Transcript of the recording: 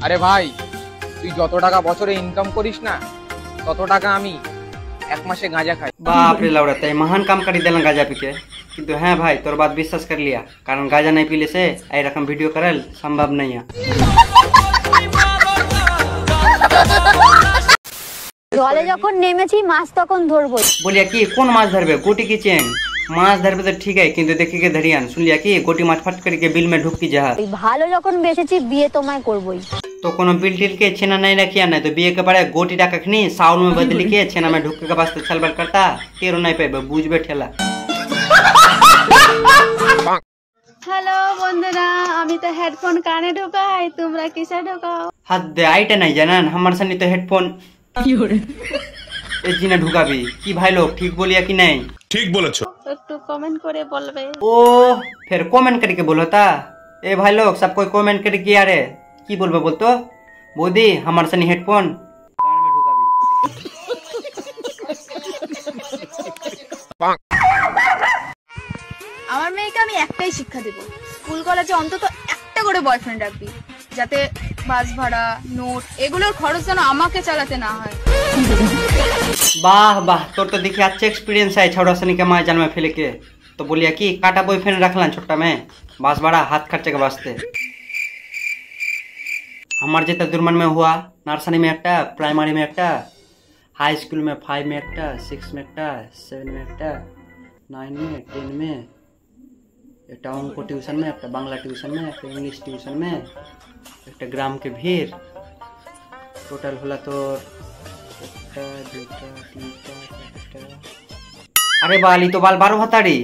আরে ভাই, তুই যত টাকা বছরে ইনকাম করিস না তত টাকা আমি এক মাসে গাঁজা খাই। बाप रे लाउड़ा तय महान काम करी देलन गाजा पी के। किंतु हाँ भाई तोर बात विश्वास कर लिया, कारण गाजा नहीं पीले से आई रकम वीडियो करल संभव नहीं है। জলে যখন নেমেছি মাছ তখন ধরবো। बोलिया कि कौन माछ धरबे? गोटी की चेन माछ धरबे तो ठीक है, किंतु देखी के धरियान सुन लिया कि गोटी माछ फट करके बिल में ढुक की जहा। ভালো যখন বেসেছি বিয়ে তোমায় করবই। तो कोनो बिल टिल के छेना नहीं रखिया नहीं तो बिये के पड़े गोटी डाका खनी साउल में बदली के छेना में ढुक के वास्ते छलबल करता तेरो नहीं पे बुझ बैठेला। হ্যালো বন্ধুরা, আমি তো হেডফোন কানে ঢোকাই, তোমরা কিসে ঢোকাও? हाथ दे आइटे नहीं जानन हमार सनी तो हेडफोन ए जीना ढुकाबी की भाई लोग ठीक बोलिया कि नहीं? ठीक बोलेছো। একটু কমেন্ট করে বলবে। ओ फिर कमेंट करके बोलो ता ए भाई लोग सब कोई कमेंट करके यारे की बोलबे बोलतो मोदी हमार सनी हेडफोन कान में ढुकाबी। আমার মেয়েকে আমি একটাই শিক্ষা দেব, স্কুল কলেজে অন্তত একটা করে বয়ফ্রেন্ড রাখবি, যাতে বাস ভাড়া নোট এগুলোর খরচ যেন আমাকে চালাতে না হয়। वाह वाह तोर तो देखिए अच्छा एक्सपीरियंस है छौड़ा सनी के माँ जान में फैले के। तो बोलिया कि काटा बॉयफ्रेंड रखला छोटा में बास बड़ा हाथ खर्चे के वास्ते। हमार जेता दुर्मन में हुआ नर्सरी में एकटा, प्राइमरी में एकटा, हाई स्कूल में 5 में एकटा, 6 में एकटा, 7 में एकटा, 9 में 10 में एकटा अंक ट्यूशन में, एकटा बांग्ला ट्यूशन में, एकटा इंग्लिश ट्यूशन में, एकटा ग्राम के भीड़ टोटल होला तो अरे बाली तो बाल 12 हताड़ी